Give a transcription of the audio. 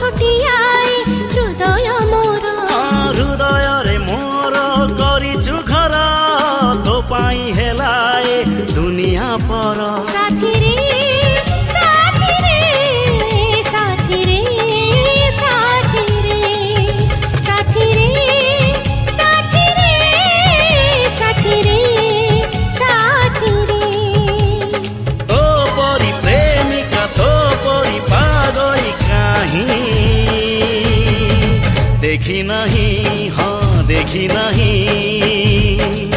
छुटियाए हृदय मोर हृदय रे मोर करिछु घर तो पाई हेलाए दुनिया पर साथी रे साथी रे साथी रे साथी रे साथी रे साथी रे साथी रे साथी रे तो परी प्रेमिका तो परी पागली कहीं देखी नहीं हाँ देखी नहीं।